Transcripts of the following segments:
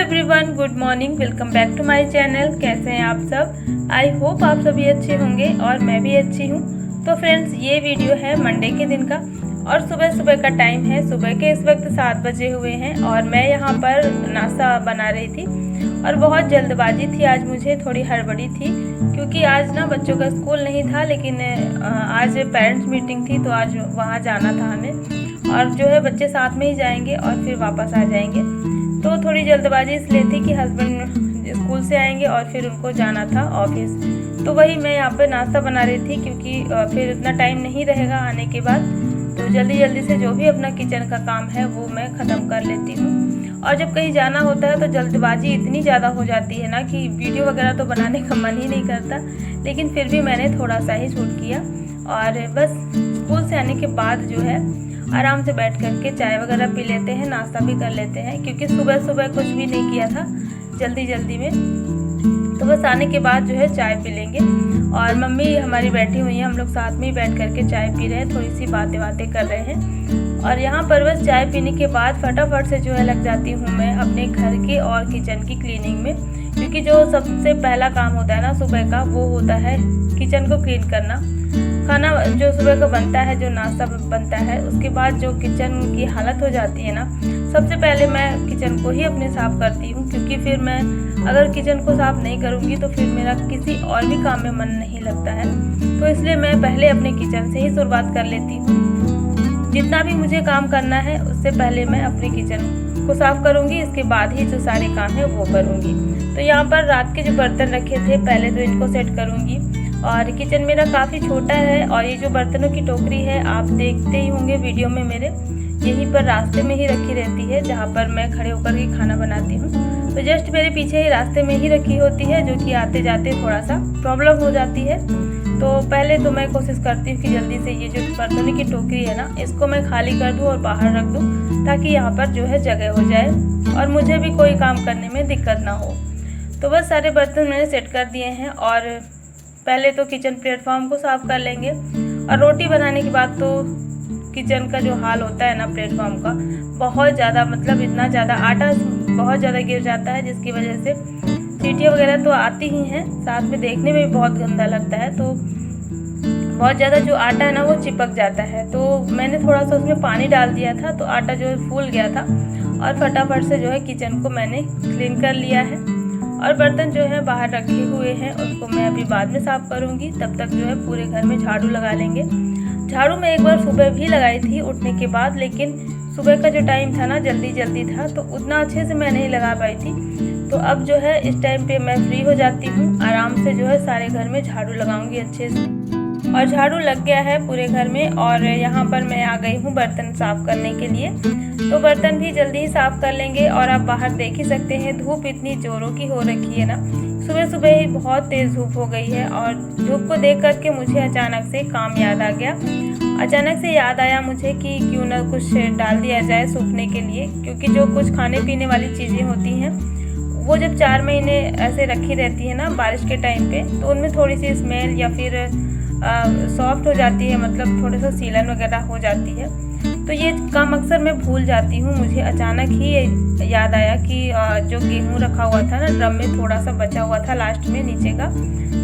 Everyone, good morning. Welcome back to my channel. कैसे हैं आप सब? आई होप आप सभी अच्छे होंगे और मैं भी अच्छी हूँ। तो फ्रेंड्स, ये वीडियो है मंडे के दिन का और सुबह सुबह का टाइम है। सुबह के इस वक्त 7 बजे हुए हैं और मैं यहाँ पर नाश्ता बना रही थी और बहुत जल्दबाजी थी। आज मुझे थोड़ी हड़बड़ी थी क्योंकि आज ना बच्चों का स्कूल नहीं था, लेकिन आज पेरेंट्स मीटिंग थी तो आज वहाँ जाना था हमें। और जो है बच्चे साथ में ही जाएंगे और फिर वापस आ जाएंगे। तो थोड़ी जल्दबाजी इसलिए थी कि हस्बैंड स्कूल से आएंगे और फिर उनको जाना था ऑफिस। तो वही मैं यहाँ पे नाश्ता बना रही थी क्योंकि फिर इतना टाइम नहीं रहेगा आने के बाद। तो जल्दी जल्दी से जो भी अपना किचन का काम है वो मैं ख़त्म कर लेती हूँ। और जब कहीं जाना होता है तो जल्दबाजी इतनी ज़्यादा हो जाती है ना कि वीडियो वगैरह तो बनाने का मन ही नहीं करता, लेकिन फिर भी मैंने थोड़ा सा ही शूट किया। और बस स्कूल से आने के बाद जो है आराम से बैठ करके चाय वगैरह पी लेते हैं, नाश्ता भी कर लेते हैं क्योंकि सुबह सुबह कुछ भी नहीं किया था जल्दी जल्दी में। तो बस आने के बाद जो है चाय पी लेंगे। और मम्मी हमारी बैठी हुई हैं, हम लोग साथ में ही बैठ करके चाय पी रहे हैं, थोड़ी सी बातें कर रहे हैं। और यहाँ पर बस चाय पीने के बाद फटाफट से जो है लग जाती हूँ मैं अपने घर के और किचन की क्लीनिंग में, क्योंकि जो सबसे पहला काम होता है ना सुबह का वो होता है किचन को क्लीन करना। खाना जो सुबह का बनता है, जो नाश्ता बनता है, उसके बाद जो किचन की हालत हो जाती है ना, सबसे पहले मैं किचन को ही अपने साफ़ करती हूँ, क्योंकि फिर मैं अगर किचन को साफ़ नहीं करूँगी तो फिर मेरा किसी और भी काम में मन नहीं लगता है। तो इसलिए मैं पहले अपने किचन से ही शुरुआत कर लेती हूँ। जितना भी मुझे काम करना है उससे पहले मैं अपने किचन को साफ़ करूँगी, इसके बाद ही जो सारे काम है वो करूँगी। तो यहाँ पर रात के जो बर्तन रखे थे पहले तो इनको सेट करूँगी। और किचन मेरा काफ़ी छोटा है और ये जो बर्तनों की टोकरी है आप देखते ही होंगे वीडियो में मेरे, यहीं पर रास्ते में ही रखी रहती है जहाँ पर मैं खड़े होकर के खाना बनाती हूँ। तो जस्ट मेरे पीछे ही रास्ते में ही रखी होती है, जो कि आते जाते थोड़ा सा प्रॉब्लम हो जाती है। तो पहले तो मैं कोशिश करती हूँ कि जल्दी से ये जो बर्तनों की टोकरी है ना, इसको मैं खाली कर दूँ और बाहर रख दूँ, ताकि यहाँ पर जो है जगह हो जाए और मुझे भी कोई काम करने में दिक्कत ना हो। तो बस सारे बर्तन मैंने सेट कर दिए हैं और पहले तो किचन प्लेटफॉर्म को साफ़ कर लेंगे। और रोटी बनाने के बाद तो किचन का जो हाल होता है ना प्लेटफॉर्म का, बहुत ज़्यादा, मतलब इतना ज़्यादा आटा बहुत ज़्यादा गिर जाता है, जिसकी वजह से चींटियाँ वगैरह तो आती ही हैं, साथ में देखने में भी बहुत गंदा लगता है। तो बहुत ज़्यादा जो आटा है ना वो चिपक जाता है। तो मैंने थोड़ा सा उसमें पानी डाल दिया था तो आटा जो है फूल गया था और फटाफट से जो है किचन को मैंने क्लीन कर लिया है। और बर्तन जो है बाहर रखे हुए हैं उनको मैं अभी बाद में साफ़ करूँगी, तब तक जो है पूरे घर में झाड़ू लगा लेंगे। झाड़ू मैं एक बार सुबह भी लगाई थी उठने के बाद, लेकिन सुबह का जो टाइम था ना जल्दी था तो उतना अच्छे से मैं नहीं लगा पाई थी। तो अब जो है इस टाइम पे मैं फ्री हो जाती हूँ, आराम से जो है सारे घर में झाड़ू लगाऊंगी अच्छे से। और झाड़ू लग गया है पूरे घर में और यहाँ पर मैं आ गई हूँ बर्तन साफ़ करने के लिए। तो बर्तन भी जल्दी ही साफ़ कर लेंगे। और आप बाहर देख ही सकते हैं धूप इतनी ज़ोरों की हो रखी है ना, सुबह सुबह ही बहुत तेज़ धूप हो गई है। और धूप को देख करके मुझे अचानक से काम याद आ गया। अचानक से याद आया मुझे कि क्यों ना कुछ डाल दिया जाए सूखने के लिए, क्योंकि जो कुछ खाने पीने वाली चीज़ें होती हैं वो जब 4 महीने ऐसे रखी रहती है ना बारिश के टाइम पे, तो उनमें थोड़ी सी स्मेल या फिर सॉफ्ट हो जाती है, मतलब थोड़ा सा सीलन वगैरह हो जाती है। तो ये काम अक्सर मैं भूल जाती हूँ। मुझे अचानक ही याद आया कि जो गेहूँ रखा हुआ था ना ड्रम में, थोड़ा सा बचा हुआ था लास्ट में नीचे का,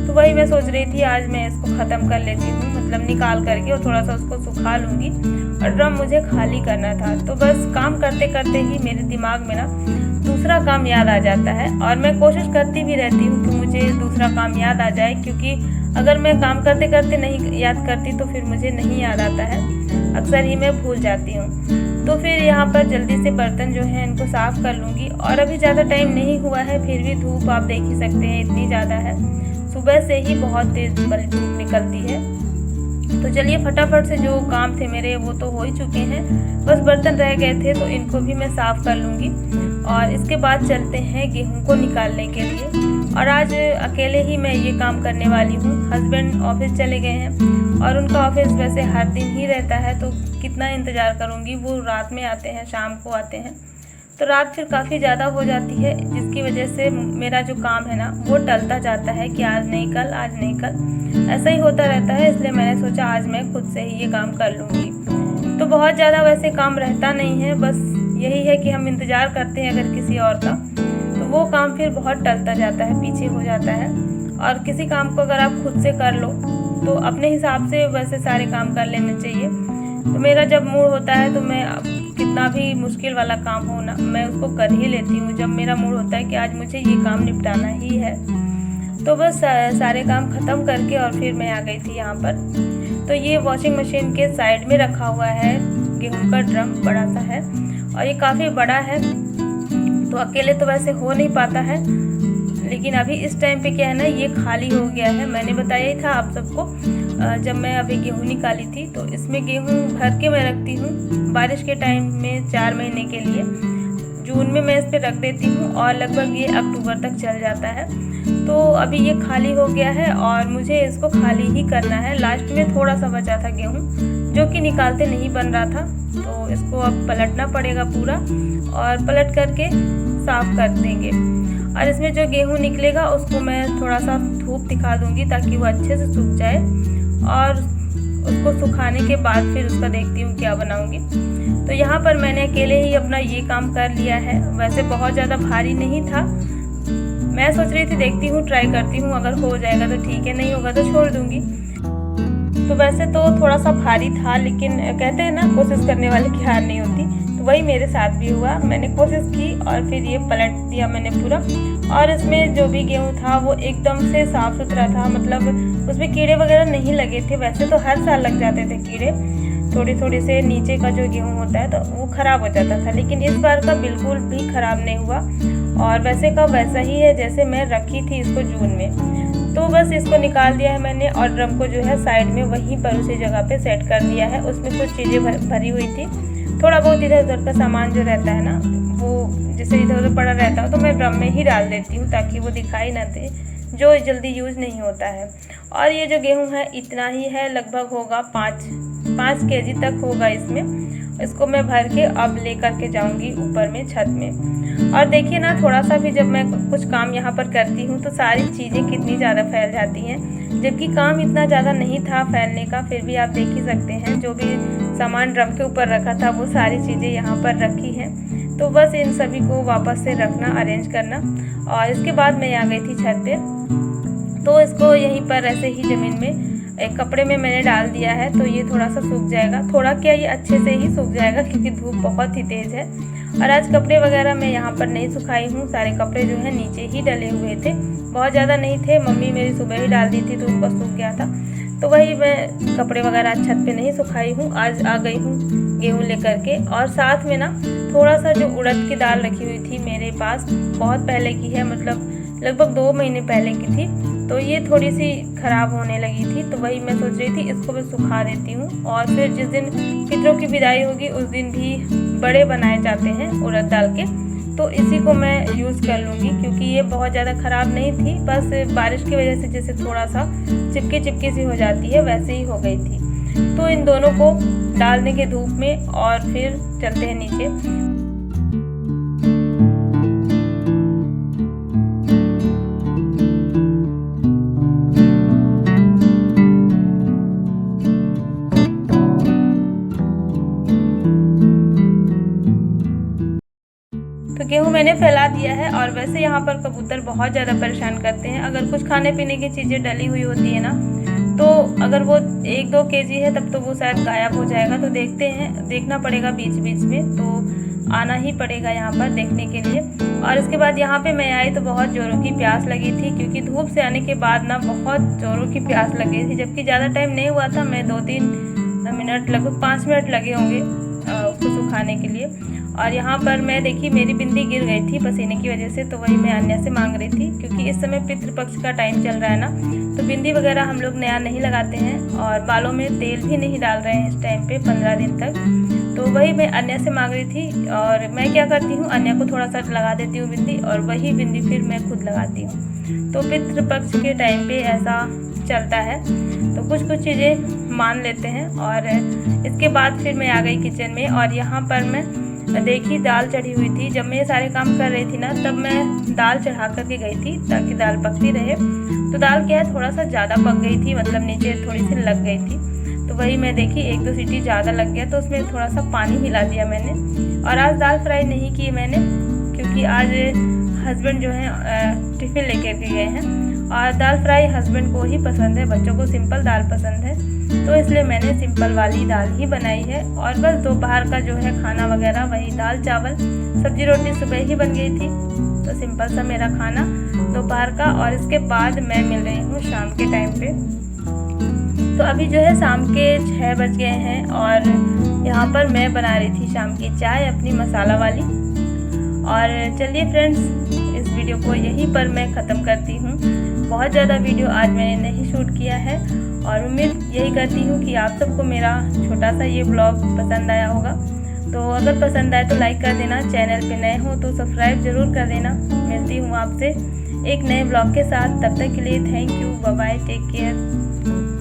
तो वही मैं सोच रही थी आज मैं इसको ख़त्म कर लेती हूँ, मतलब निकाल करके और थोड़ा सा उसको सुखा लूँगी। और ड्रम मुझे खाली करना था। तो बस काम करते करते ही मेरे दिमाग में ना दूसरा काम याद आ जाता है और मैं कोशिश करती भी रहती हूँ कि मुझे दूसरा काम याद आ जाए, क्योंकि अगर मैं काम करते करते नहीं याद करती तो फिर मुझे नहीं याद आता है, अक्सर ही मैं भूल जाती हूँ। तो फिर यहाँ पर जल्दी से बर्तन जो है इनको साफ़ कर लूँगी। और अभी ज़्यादा टाइम नहीं हुआ है, फिर भी धूप आप देख ही सकते हैं इतनी ज़्यादा है, सुबह से ही बहुत तेज़ धूप निकलती है। तो चलिए फटाफट से जो काम थे मेरे वो तो हो ही चुके हैं, बस बर्तन रह गए थे तो इनको भी मैं साफ़ कर लूँगी। और इसके बाद चलते हैं गेहूं को निकालने के लिए। और आज अकेले ही मैं ये काम करने वाली हूँ। हस्बैंड ऑफिस चले गए हैं और उनका ऑफिस वैसे हर दिन ही रहता है, तो कितना इंतज़ार करूँगी, वो रात में आते हैं, शाम को आते हैं, तो रात फिर काफ़ी ज़्यादा हो जाती है, जिसकी वजह से मेरा जो काम है ना वो टलता जाता है कि आज नहीं कल, आज नहीं कल, ऐसा ही होता रहता है। इसलिए मैंने सोचा आज मैं खुद से ही ये काम कर लूँगी। तो बहुत ज़्यादा वैसे काम रहता नहीं है, बस यही है कि हम इंतज़ार करते हैं अगर किसी और का, वो काम फिर बहुत टलता जाता है, पीछे हो जाता है। और किसी काम को अगर आप खुद से कर लो तो अपने हिसाब से वैसे सारे काम कर लेने चाहिए। तो मेरा जब मूड होता है तो मैं कितना भी मुश्किल वाला काम हो ना, मैं उसको कर ही लेती हूँ। जब मेरा मूड होता है कि आज मुझे ये काम निपटाना ही है, तो बस सारे काम ख़त्म करके और फिर मैं आ गई थी यहाँ पर। तो ये वॉशिंग मशीन के साइड में रखा हुआ है गेहूं का ड्रम, बड़ा सा है और ये काफ़ी बड़ा है, तो अकेले तो वैसे हो नहीं पाता है। लेकिन अभी इस टाइम पे क्या है ना, ये खाली हो गया है। मैंने बताया ही था आप सबको, जब मैं अभी गेहूं निकाली थी तो इसमें गेहूं भर के मैं रखती हूँ बारिश के टाइम में 4 महीने के लिए। जून में मैं इस पर रख देती हूँ और लगभग ये अक्टूबर तक चल जाता है। तो अभी ये खाली हो गया है और मुझे इसको खाली ही करना है। लास्ट में थोड़ा सा बचा था गेहूँ जो कि निकालते नहीं बन रहा था, तो इसको अब पलटना पड़ेगा पूरा और पलट करके साफ कर देंगे। और इसमें जो गेहूँ निकलेगा उसको मैं थोड़ा सा धूप दिखा दूंगी ताकि वो अच्छे से सूख जाए, और उसको सुखाने के बाद फिर उसका देखती हूँ क्या बनाऊंगी। तो यहाँ पर मैंने अकेले ही अपना ये काम कर लिया है। वैसे बहुत ज़्यादा भारी नहीं था, मैं सोच रही थी देखती हूँ, ट्राई करती हूँ, अगर हो जाएगा तो ठीक है, नहीं होगा तो छोड़ दूँगी। तो वैसे तो थोड़ा सा भारी था, लेकिन कहते हैं ना कोशिश करने वाले की हार नहीं होती, तो वही मेरे साथ भी हुआ। मैंने कोशिश की और फिर ये पलट दिया मैंने पूरा। और इसमें जो भी गेहूँ था वो एकदम से साफ़ सुथरा था, मतलब उसमें कीड़े वगैरह नहीं लगे थे। वैसे तो हर साल लग जाते थे कीड़े, थोड़ी थोड़ी से नीचे का जो गेहूँ होता है तो वो ख़राब हो जाता था, लेकिन इस बार का बिल्कुल भी ख़राब नहीं हुआ और वैसे का वैसा ही है जैसे मैं रखी थी इसको जून में। तो बस इसको निकाल दिया है मैंने और ड्रम को जो है साइड में वहीं पर उसी जगह पे सेट कर दिया है। उसमें कुछ चीज़ें भरी हुई थी, थोड़ा बहुत इधर उधर का सामान जो रहता है ना, वो जैसे इधर उधर पड़ा रहता हो तो मैं ड्रम में ही डाल देती हूँ ताकि वो दिखाई ना दे, जो जल्दी यूज़ नहीं होता है। और ये जो गेहूँ है इतना ही है, लगभग होगा 5 केजी तक होगा इसमें। इसको मैं भर के अब ले करके जाऊंगी ऊपर में छत में। और देखिए ना, थोड़ा सा भी जब मैं कुछ काम यहाँ पर करती हूँ तो सारी चीज़ें कितनी ज़्यादा फैल जाती हैं, जबकि काम इतना ज़्यादा नहीं था फैलने का। फिर भी आप देख ही सकते हैं जो भी सामान ड्रम के ऊपर रखा था वो सारी चीज़ें यहाँ पर रखी हैं। तो बस इन सभी को वापस से रखना, अरेंज करना। और इसके बाद मैं आ गई थी छत पे, तो इसको यहीं पर ऐसे ही ज़मीन में एक कपड़े में मैंने डाल दिया है, तो ये थोड़ा सा सूख जाएगा। थोड़ा क्या, ये अच्छे से ही सूख जाएगा क्योंकि धूप बहुत ही तेज़ है। और आज कपड़े वगैरह मैं यहाँ पर नहीं सुखाई हूँ, सारे कपड़े जो है नीचे ही डले हुए थे, बहुत ज़्यादा नहीं थे। मम्मी मेरी सुबह ही डाल दी थी तो उनको सूख गया था, तो वही मैं कपड़े वगैरह छत पे नहीं सुखाई हूँ। आज आ गई हूँ गेहूँ लेकर के। और साथ में ना थोड़ा सा जो उड़द की दाल रखी हुई थी मेरे पास, बहुत पहले की है, मतलब लगभग 2 महीने पहले की थी, तो ये थोड़ी सी ख़राब होने लगी थी। तो वही मैं सोच रही थी इसको मैं सुखा देती हूँ, और फिर जिस दिन पितरों की विदाई होगी उस दिन भी बड़े बनाए जाते हैं उड़द दाल के, तो इसी को मैं यूज़ कर लूँगी क्योंकि ये बहुत ज़्यादा ख़राब नहीं थी। बस बारिश की वजह से जैसे थोड़ा सा चिपकी सी हो जाती है वैसे ही हो गई थी। तो इन दोनों को डाल देंगे धूप में और फिर चलते हैं नीचे। तो गेहूँ मैंने फैला दिया है। और वैसे यहाँ पर कबूतर बहुत ज़्यादा परेशान करते हैं, अगर कुछ खाने पीने की चीज़ें डली हुई होती है ना, तो अगर वो 1-2 केजी है तब तो वो शायद गायब हो जाएगा। तो देखते हैं, देखना पड़ेगा बीच बीच में, तो आना ही पड़ेगा यहाँ पर देखने के लिए। और इसके बाद यहाँ पे मैं आई तो बहुत ज़ोरों की प्यास लगी थी, क्योंकि धूप से आने के बाद ना बहुत ज़ोरों की प्यास लगी थी, जबकि ज़्यादा टाइम नहीं हुआ था। मैं 2-3 मिनट, लगभग 5 मिनट लगे होंगे उसको सुखाने के लिए। और यहाँ पर मैं देखी मेरी बिंदी गिर गई थी पसीने की वजह से, तो वही मैं अन्य से मांग रही थी, क्योंकि इस समय पितृपक्ष का टाइम चल रहा है ना, तो बिंदी वगैरह हम लोग नया नहीं लगाते हैं और बालों में तेल भी नहीं डाल रहे हैं इस टाइम पे 15 दिन तक। तो वही मैं अन्य से मांग रही थी। और मैं क्या करती हूँ, अन्य को थोड़ा सा लगा देती हूँ बिंदी, और वही बिंदी फिर मैं खुद लगाती हूँ। तो पितृपक्ष के टाइम पे ऐसा चलता है, तो कुछ चीज़ें मान लेते हैं। और इसके बाद फिर मैं आ गई किचन में, और यहाँ पर मैं देखी दाल चढ़ी हुई थी। जब मैं ये सारे काम कर रही थी ना, तब मैं दाल चढ़ा करके गई थी ताकि दाल पकती रहे। तो दाल क्या है, थोड़ा सा ज़्यादा पक गई थी, मतलब नीचे थोड़ी सी लग गई थी। तो वही मैं देखी 1-2 सीटी ज़्यादा लग गया, तो उसमें थोड़ा सा पानी मिला दिया मैंने। और आज दाल फ्राई नहीं की मैंने, क्योंकि आज हस्बैंड जो है टिफ़िन लेकर के गए हैं और दाल फ्राई हस्बैंड को ही पसंद है, बच्चों को सिंपल दाल पसंद है, तो इसलिए मैंने सिंपल वाली दाल ही बनाई है। और बस दोपहर का जो है खाना वगैरह वही दाल चावल सब्जी रोटी सुबह ही बन गई थी, तो सिंपल सा मेरा खाना दोपहर का। और इसके बाद मैं मिल रही हूँ शाम के टाइम पे। तो अभी जो है शाम के 6 बज गए हैं और यहाँ पर मैं बना रही थी शाम की चाय अपनी मसाला वाली। और चलिए फ्रेंड्स, इस वीडियो को यहीं पर मैं ख़त्म करती हूँ। बहुत ज़्यादा वीडियो आज मैंने नहीं शूट किया है और उम्मीद यही करती हूँ कि आप सबको मेरा छोटा सा ये ब्लॉग पसंद आया होगा। तो अगर पसंद आए तो लाइक कर देना, चैनल पे नए हो तो सब्सक्राइब ज़रूर कर देना। मिलती हूँ आपसे एक नए ब्लॉग के साथ, तब तक के लिए thank you, bye bye, take care.